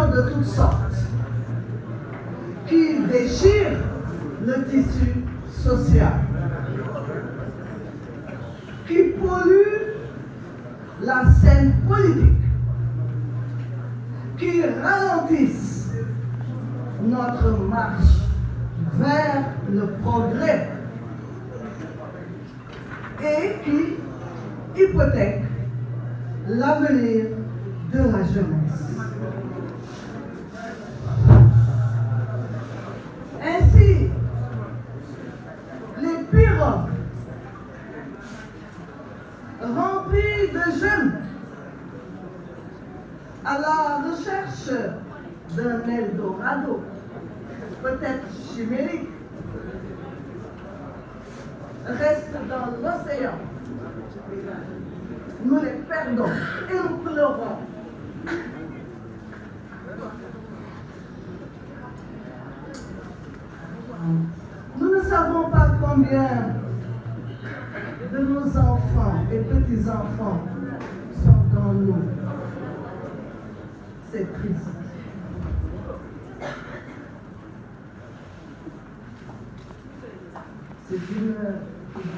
corruption de toutes sortes qui déchirent le tissu social, qui polluent la scène politique, qui ralentissent notre marche vers le progrès et qui hypothèquent l'avenir de la jeunesse. Ainsi, les pirogues remplies de jeunes à la recherche d'un Eldorado, peut-être chimérique, restent dans l'océan. Nous les perdons et nous pleurons. Nous ne savons pas combien de nos enfants et petits-enfants sont dans l'eau. C'est triste. C'est une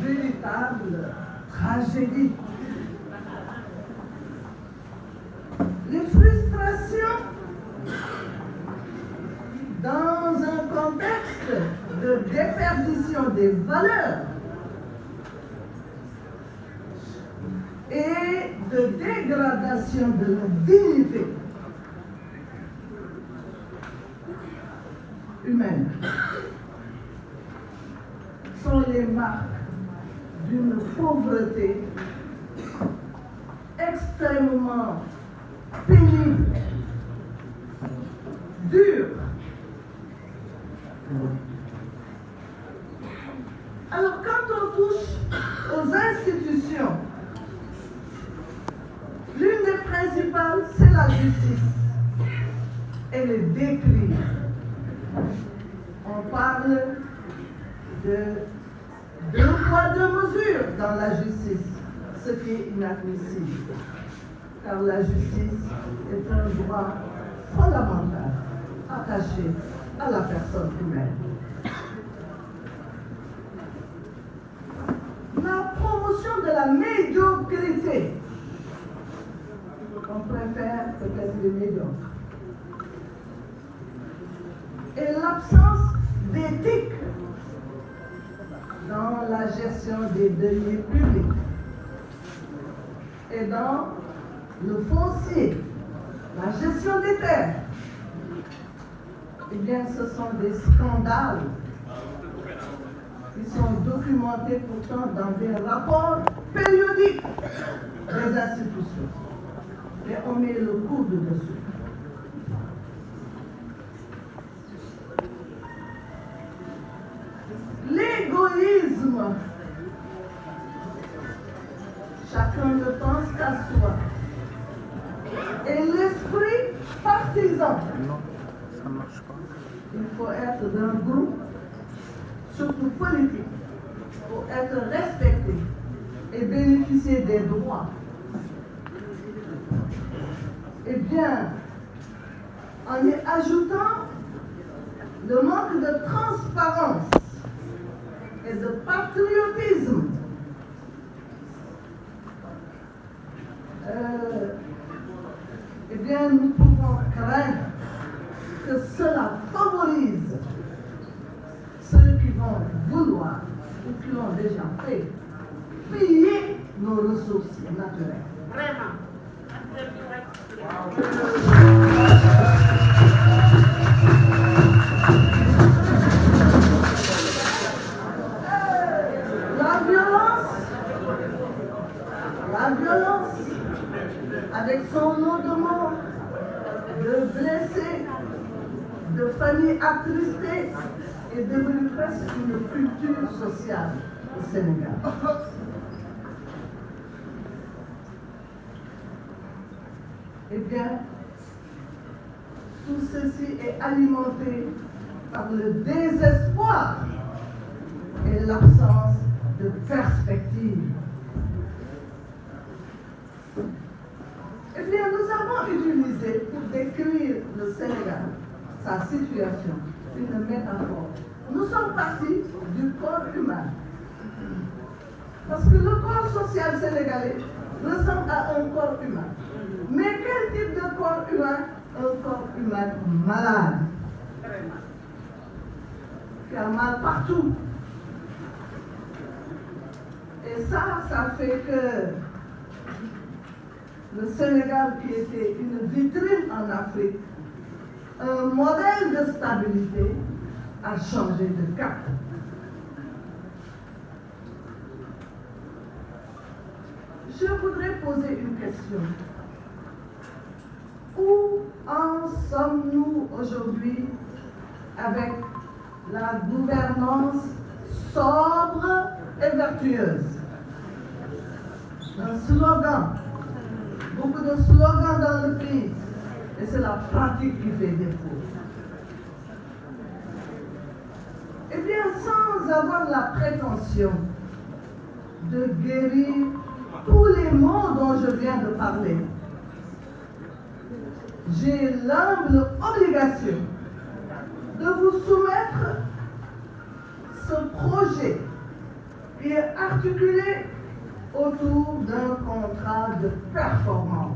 véritable tragédie. Les frustrations dans un contexte de déperdition des valeurs et de dégradation de la dignité humaine sont les marques d'une pauvreté extrêmement pénible, dure. Alors quand on touche aux institutions, l'une des principales, c'est la justice. Elle est décrite. On parle de deux poids, deux mesures dans la justice, ce qui est inadmissible. Car la justice est un droit fondamental attaché à la personne humaine. La promotion de la médiocrité, on préfère peut-être les médiocres, et l'absence d'éthique dans la gestion des deniers publics et dans le foncier, la gestion des terres. Eh bien, ce sont des scandales qui sont documentés pourtant dans des rapports périodiques des institutions. Et on met le coude dessus. L'égoïsme, chacun ne pense qu'à soi. Et l'esprit partisan. Non, ça ne marche pas. Il faut être d'un groupe, surtout politique, pour être respecté et bénéficier des droits. Eh bien, en y ajoutant le manque de transparence et de patriotisme, eh bien, nous pouvons craindre que cela favorise ceux qui vont vouloir, ou qui l'ont déjà fait, piller nos ressources naturelles. Vraiment. La violence, avec son lot de morts, de blessés, de familles attristées, est devenue presque une culture sociale au Sénégal. Eh bien, tout ceci est alimenté par le désespoir et l'absence de perspective. Eh bien, nous avons utilisé pour décrire le Sénégal, sa situation, une métaphore. Nous sommes partis du corps humain. Parce que le corps social sénégalais ressemble à un corps humain. Mais quel type de corps humain? Un corps humain malade. Qui a mal partout. Et ça fait que le Sénégal, qui était une vitrine en Afrique, un modèle de stabilité, a changé de cap. Je voudrais poser une question. Où en sommes-nous aujourd'hui avec la gouvernance sobre et vertueuse? Un slogan. Beaucoup de slogans dans le pays. Et c'est la pratique qui fait défaut. Eh bien, sans avoir la prétention de guérir tous les maux dont je viens de parler, j'ai l'humble obligation de vous soumettre ce projet qui est articulé autour d'un contrat de performance.